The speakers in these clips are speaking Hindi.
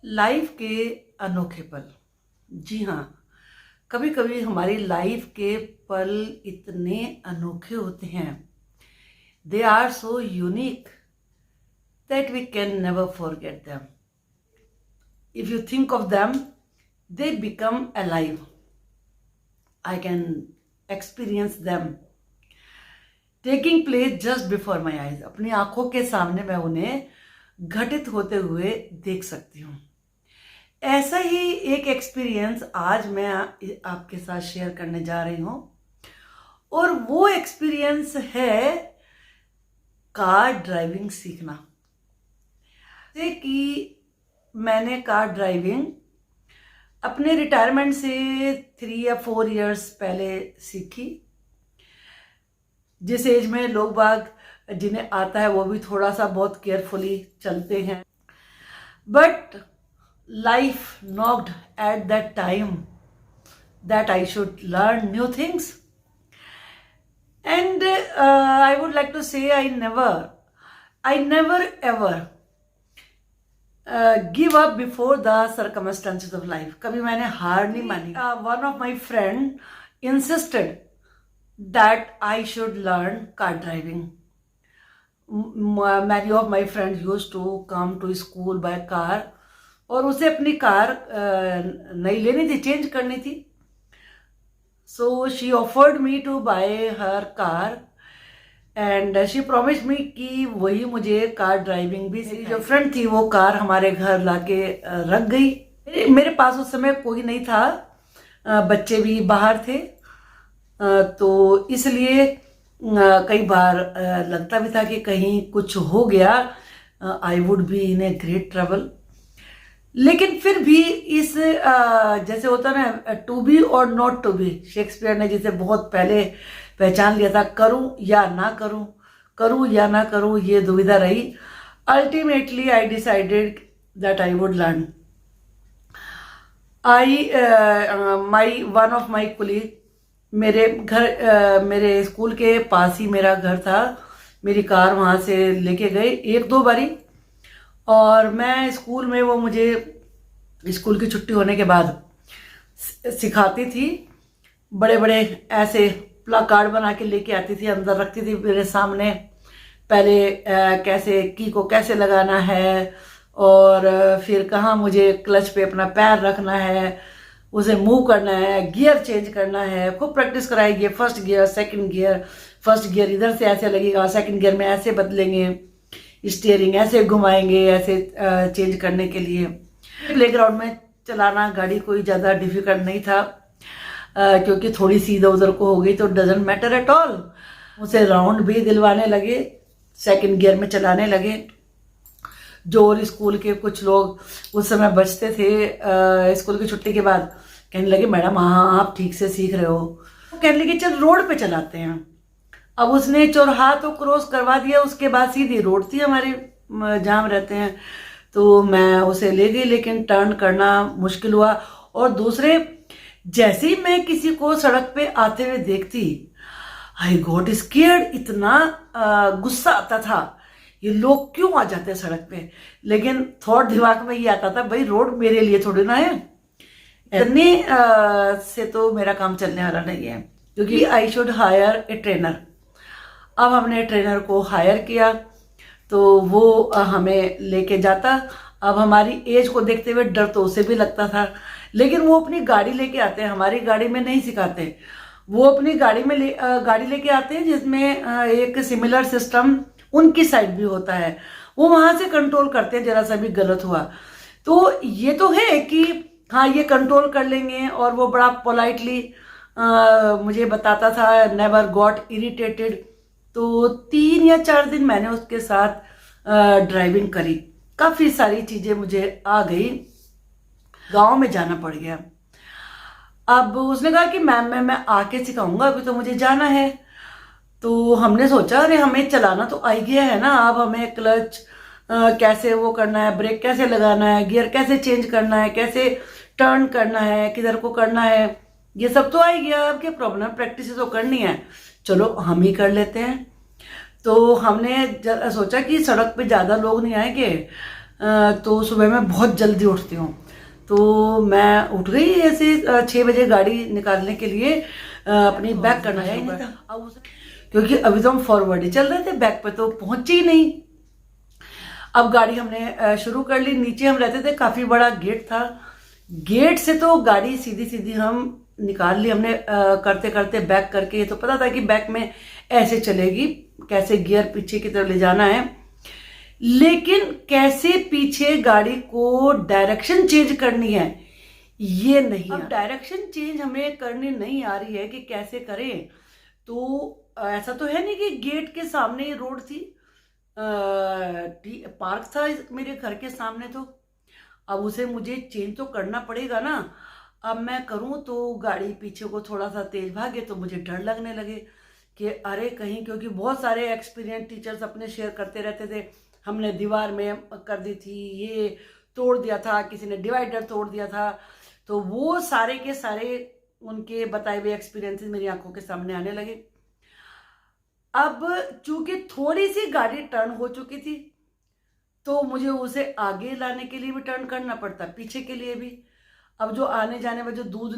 लाइफ के अनोखे पल। जी हाँ, कभी कभी हमारी लाइफ के पल इतने अनोखे होते हैं, they are so unique that we can never forget them. If you think of them, they become alive. I can experience them taking place just before my eyes. अपनी आंखों के सामने मैं उन्हें घटित होते हुए देख सकती हूँ। ऐसा ही एक एक्सपीरियंस आज मैं आपके साथ शेयर करने जा रही हूँ, और वो एक्सपीरियंस है कार ड्राइविंग सीखना। जैसे कि मैंने कार ड्राइविंग अपने रिटायरमेंट से 3 या 4 इयर्स पहले सीखी। जिस एज में लोग बाग जिन्हें आता है वो भी थोड़ा सा बहुत केयरफुली चलते हैं, but life knocked at that time that I should learn new things. And I would like to say I never ever give up before the circumstances of life. कभी मैंने हार नहीं मानी। One of my friend insisted that I should learn car driving. Many of my friends used to come to school by car, और उसे अपनी कार नई लेनी थी, चेंज करनी थी। So she offered me to buy her car and she promised me कि वही मुझे कार ड्राइविंग भी सीखी। जो फ्रेंड थी वो कार हमारे घर लाके रख गई। मेरे पास उस समय कोई नहीं था, बच्चे भी बाहर थे, तो इसलिए कई बार लगता भी था कि कहीं कुछ हो गया, I would be in a great trouble. लेकिन फिर भी इस जैसे होता ना, टू बी और नॉट टू बी, शेक्सपियर ने जिसे बहुत पहले पहचान लिया था, करूं या ना करूं, करूं या ना करूं, ये दुविधा रही। Ultimately I decided that I would learn. One of my colleague मेरे स्कूल के पास ही मेरा घर था, मेरी कार वहां से लेके गए 1-2 बारी, और मैं स्कूल में वो मुझे स्कूल की छुट्टी होने के बाद सिखाती थी। बड़े बड़े ऐसे प्लाकार्ड बना के लेके आती थी, अंदर रखती थी मेरे सामने। पहले कैसे की को कैसे लगाना है, और फिर कहाँ मुझे क्लच पे अपना पैर रखना है, उसे मूव करना है, गियर चेंज करना है। खूब प्रैक्टिस कराएगी। First gear, second gear, first gear इधर से ऐसे लगेगा, सेकंड गियर में ऐसे बदलेंगे, स्टीयरिंग ऐसे घुमाएंगे, ऐसे चेंज करने के लिए। प्लेग्राउंड में चलाना गाड़ी कोई ज़्यादा डिफिकल्ट नहीं था, क्योंकि थोड़ी सी इधर उधर को हो गई तो डजंट मैटर एट ऑल। उसे राउंड भी दिलवाने लगे, सेकंड गियर में चलाने लगे। जो और स्कूल के कुछ लोग उस समय बचते थे स्कूल की छुट्टी के बाद, कहने लगे मैडम हाँ आप ठीक से सीख रहे हो। कहने लगे चल रोड पे चलाते हैं। अब उसने चौराहा तो क्रॉस करवा दिया, उसके बाद सीधी रोड थी हमारे जहाँ हम रहते हैं, तो मैं उसे ले गई, लेकिन टर्न करना मुश्किल हुआ। और दूसरे, जैसे ही मैं किसी को सड़क पे आते हुए देखती, आई गॉट स्केयर्ड। इतना गुस्सा आता था, ये लोग क्यों आ जाते हैं सड़क पे। लेकिन थॉट दिमाग में ये आता था, भाई रोड मेरे लिए थोड़ी ना है, इतने से तो मेरा काम चलने वाला नहीं है, क्योंकि I should higher a trainer. अब हमने ट्रेनर को हायर किया, तो वो हमें लेके जाता। अब हमारी एज को देखते हुए डर तो उसे भी लगता था, लेकिन वो अपनी गाड़ी लेके आते हैं, हमारी गाड़ी में नहीं सिखाते। वो अपनी गाड़ी में गाड़ी लेके आते हैं जिसमें एक सिमिलर सिस्टम उनकी साइड भी होता है, वो वहां से कंट्रोल करते हैं जरा सा भी गलत हुआ तो। ये तो है कि हाँ ये कंट्रोल कर लेंगे, और वो बड़ा पोलाइटली मुझे बताता था, नेवर गॉट इरिटेटेड। तो 3 या 4 दिन मैंने उसके साथ ड्राइविंग करी, काफ़ी सारी चीज़ें मुझे आ गई। गांव में जाना पड़ गया। अब उसने कहा कि मैम मैं आके सिखाऊंगा, अभी तो मुझे जाना है। तो हमने सोचा अरे हमें चलाना तो आ गया है ना, अब हमें क्लच कैसे वो करना है, ब्रेक कैसे लगाना है, गियर कैसे चेंज करना है, कैसे टर्न करना है, किधर को करना है, ये सब तो आ गया। अब क्या प्रॉब्लम, प्रैक्टिस तो करनी है, चलो हम ही कर लेते हैं। तो हमने सोचा कि सड़क पे ज़्यादा लोग नहीं आएंगे, तो सुबह मैं बहुत जल्दी उठती हूँ। तो मैं उठ गई ऐसे 6 बजे गाड़ी निकालने के लिए, अपनी बैक करना है नहीं था क्योंकि अभी तो हम फॉरवर्ड ही चल रहे थे, बैक पे तो पहुंचे ही नहीं। अब गाड़ी हमने शुरू कर ली। नीचे हम रहते थे, काफी बड़ा गेट था, गेट से तो गाड़ी सीधी सीधी हम निकाल ली हमने, करते करते बैक करके। तो पता था कि बैक में ऐसे चलेगी, कैसे गियर पीछे की तरफ ले जाना है, लेकिन कैसे पीछे गाड़ी को डायरेक्शन चेंज करनी है ये नहीं। अब डायरेक्शन चेंज हमें करनी नहीं आ रही है कि कैसे करें। तो ऐसा तो है नहीं कि गेट के सामने ही रोड थी, पार्क था मेरे घर के सामने, तो अब उसे मुझे चेंज तो करना पड़ेगा ना। अब मैं करूं तो गाड़ी पीछे को थोड़ा सा तेज भागे तो मुझे डर लगने लगे कि अरे कहीं, क्योंकि बहुत सारे एक्सपीरियंस टीचर्स अपने शेयर करते रहते थे, हमने दीवार में कर दी थी, ये तोड़ दिया था, किसी ने डिवाइडर तोड़ दिया था। तो वो सारे के सारे उनके बताए हुए एक्सपीरियंसेस मेरी आंखों के सामने आने लगे। अब चूंकि थोड़ी सी गाड़ी टर्न हो चुकी थी तो मुझे उसे आगे लाने के लिए भी टर्न करना पड़ता, पीछे के लिए भी। अब जो आने जाने में जो दूध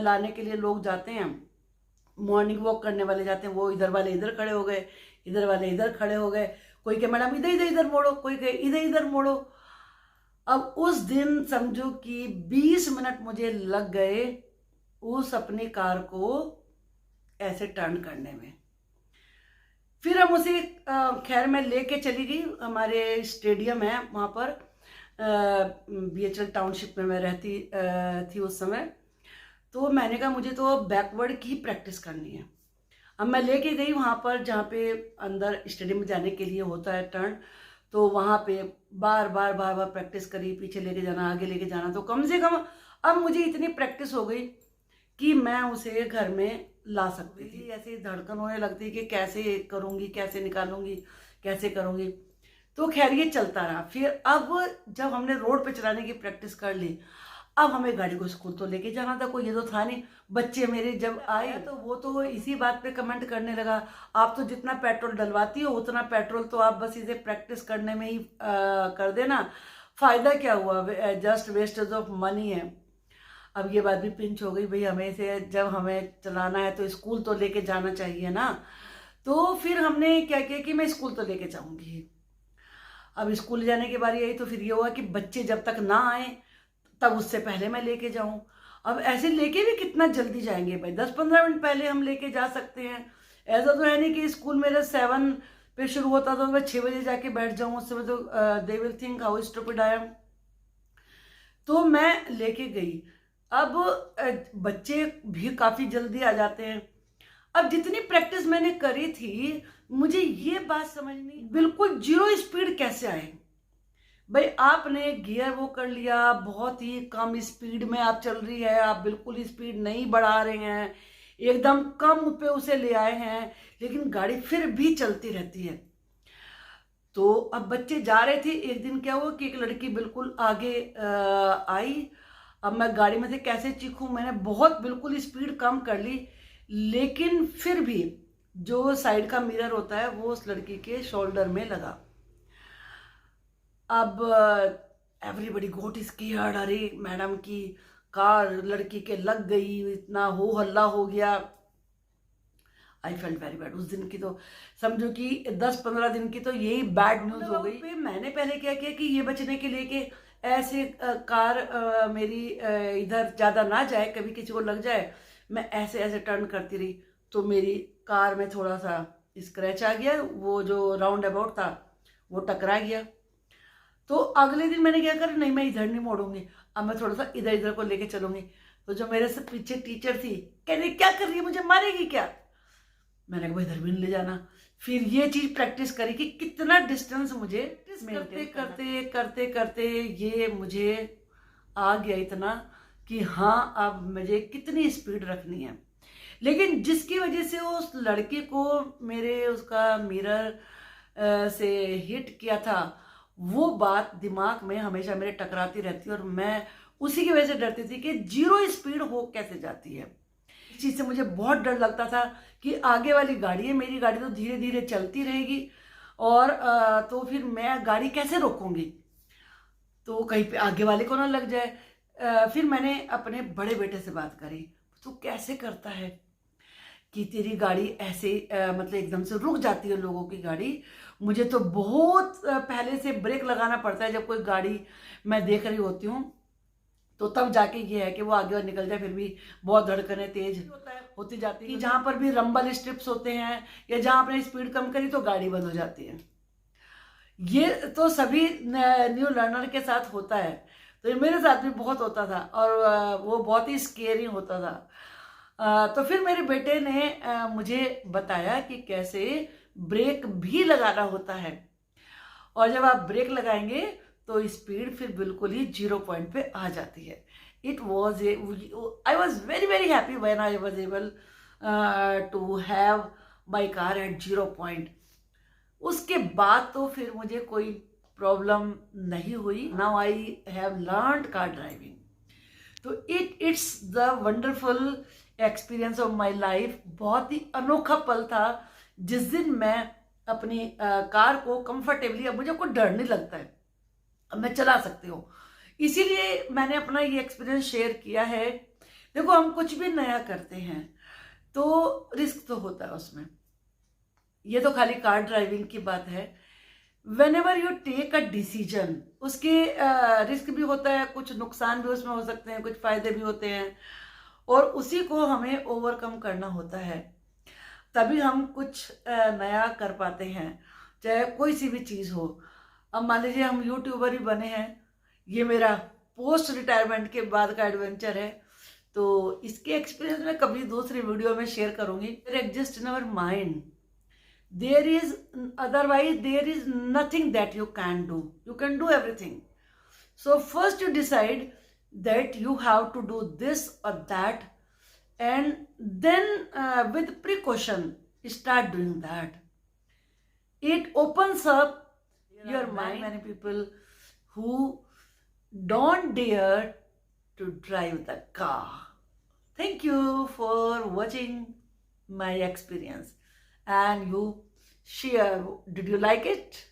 लाने के लिए लोग जाते हैं, मॉर्निंग वॉक करने वाले जाते हैं, वो इधर वाले इधर खड़े हो गए, इधर वाले इधर खड़े हो गए, कोई कहे मैडम इधर इधर इधर मोड़ो, कोई कहे इधर इधर मोड़ो। अब उस दिन समझो कि 20 मिनट मुझे लग गए उस अपनी कार को ऐसे टर्न करने में। फिर हम उसे खैर मैं लेके चली गई, हमारे स्टेडियम है वहाँ पर, BHL टाउनशिप में मैं रहती थी उस समय। तो मैंने कहा मुझे तो बैकवर्ड की प्रैक्टिस करनी है। अब मैं लेके गई वहाँ पर जहाँ पे अंदर स्टेडियम में जाने के लिए होता है टर्न, तो वहाँ पे बार बार बार बार प्रैक्टिस करी, पीछे लेके जाना, आगे लेके जाना। तो कम से कम अब मुझे इतनी प्रैक्टिस हो गई कि मैं उसे घर में ला सकती थी। ऐसी धड़कन होने लगती कि कैसे करूँगी, कैसे निकालूंगी, कैसे करूँगी। तो खैर ये चलता रहा। फिर अब जब हमने रोड पे चलाने की प्रैक्टिस कर ली, अब हमें गाड़ी को स्कूल तो लेके जाना था, कोई ये तो था नहीं। बच्चे मेरे जब आए तो वो तो इसी बात पे कमेंट करने लगा, आप तो जितना पेट्रोल डलवाती हो उतना पेट्रोल तो आप बस इसे प्रैक्टिस करने में ही कर देना, फायदा क्या हुआ, जस्ट वेस्टेज ऑफ मनी है। अब ये बात भी पिंच हो गई, भाई हमें से जब हमें चलाना है तो स्कूल तो लेके जाना चाहिए ना। तो फिर हमने क्या किया कि मैं स्कूल तो लेके जाऊंगी। अब स्कूल जाने की बारी आई तो फिर ये हुआ कि बच्चे जब तक ना आए तब उससे पहले मैं लेके जाऊं। अब ऐसे लेके भी कितना जल्दी जाएंगे भाई, 10-15 मिनट पहले हम लेके जा सकते हैं। ऐसा तो है नहीं कि स्कूल मेरा 7 पे शुरू होता तो मैं 6 बजे जाके बैठ जाऊं, उस समय तो they will think how stupid I am. तो मैं लेके गई। अब बच्चे भी काफी जल्दी आ जाते हैं। अब जितनी प्रैक्टिस मैंने करी थी, मुझे ये बात समझ नहीं, बिल्कुल 0 स्पीड कैसे आए भाई। आपने गियर वो कर लिया, बहुत ही कम स्पीड में आप चल रही है, आप बिल्कुल स्पीड नहीं बढ़ा रहे हैं, एकदम कम पे उसे ले आए हैं, लेकिन गाड़ी फिर भी चलती रहती है। तो अब बच्चे जा रहे थे। एक दिन क्या हुआ कि एक लड़की बिल्कुल आगे आई। अब मैं गाड़ी में से कैसे चीखूं, मैंने बहुत बिल्कुल स्पीड कम कर ली, लेकिन फिर भी जो साइड का मिरर होता है वो उस लड़की के शोल्डर में लगा। अब एवरीबडी गोट स्केयर्ड, अरे मैडम की कार लड़की के लग गई, इतना हो हल्ला हो गया। I felt very bad. उस दिन की तो समझो कि 10-15 दिन की तो यही बैड न्यूज हो गई। मैंने पहले क्या किया कि ये बचने के लिए कि ऐसे कार मेरी इधर ज्यादा ना जाए, कभी किसी को लग जाए, मैं ऐसे ऐसे टर्न करती रही तो मेरी कार में थोड़ा सा स्क्रैच आ गया, वो जो राउंड अबाउट था वो टकरा गया। तो अगले दिन मैंने क्या करा, नहीं मैं इधर नहीं मोड़ूंगी, अब मैं थोड़ा सा इधर इधर को लेके चलूंगी। तो जो मेरे से पीछे टीचर थी, कह रही क्या कर रही है, मुझे मारेगी क्या। मैंने कहा इधर भी नहीं ले जाना। फिर ये चीज प्रैक्टिस करी कि कितना डिस्टेंस मुझे करते करते करते करते ये मुझे आ गया इतना कि हाँ अब मुझे कितनी स्पीड रखनी है। लेकिन जिसकी वजह से उस लड़के को मेरे उसका मिरर से हिट किया था, वो बात दिमाग में हमेशा मेरे टकराती रहती है और मैं उसी की वजह से डरती थी कि 0 स्पीड हो कैसे जाती है। इस चीज से मुझे बहुत डर लगता था कि आगे वाली गाड़ी है, मेरी गाड़ी तो धीरे धीरे चलती रहेगी और तो फिर मैं गाड़ी कैसे रोकूंगी। तो कहीं पे आगे वाले को ना लग जाए। फिर मैंने अपने बड़े बेटे से बात करी, तू कैसे करता है कि तेरी गाड़ी ऐसे मतलब एकदम से रुक जाती है लोगों की गाड़ी। मुझे तो बहुत पहले से ब्रेक लगाना पड़ता है जब कोई गाड़ी मैं देख रही होती हूँ, तो तब जाके ये है कि वो आगे और निकल जाए। फिर भी बहुत धड़कनें तेज होती जाती है कि जहां पर भी रंबल स्ट्रिप्स होते हैं या जहां आपने स्पीड कम करी तो गाड़ी बंद हो जाती है। ये तो सभी न्यू लर्नर के साथ होता है, तो ये मेरे साथ भी बहुत होता था और वो बहुत ही स्केरी होता था। तो फिर मेरे बेटे ने मुझे बताया कि कैसे ब्रेक भी लगाना होता है, और जब आप ब्रेक लगाएंगे तो स्पीड फिर बिल्कुल ही 0 पॉइंट पे आ जाती है। It was I was very very happy when I was able to have my car at 0 point. उसके बाद तो फिर मुझे कोई प्रॉब्लम नहीं हुई। Now I have learned car driving. तो it's the wonderful experience of my life. बहुत ही अनोखा पल था जिस दिन मैं अपनी कार को कंफर्टेबली, अब मुझे कोई डर नहीं लगता है, अब मैं चला सकती हूँ। इसीलिए मैंने अपना ये एक्सपीरियंस शेयर किया है। देखो, हम कुछ भी नया करते हैं तो रिस्क तो होता है उसमें। ये तो खाली कार ड्राइविंग की बात है। Whenever you take a decision, उसके रिस्क भी होता है, कुछ नुकसान भी उसमें हो सकते हैं, कुछ फायदे भी होते हैं, और उसी को हमें ओवरकम करना होता है, तभी हम कुछ नया कर पाते हैं, चाहे कोई सी भी चीज़ हो। अब मान लीजिए हम यूट्यूबर ही बने हैं, ये मेरा पोस्ट रिटायरमेंट के बाद का एडवेंचर है, तो इसके एक्सपीरियंस मैं कभी दूसरी वीडियो में शेयर करूंगी। There exist in our mind, there is, otherwise there is nothing that you can do, you can do everything. So first you decide that you have to do this और that, and then with precaution start doing that. It opens up your mind. Many people who don't dare to drive the car. Thank you for watching my experience, and you share. Did you like it?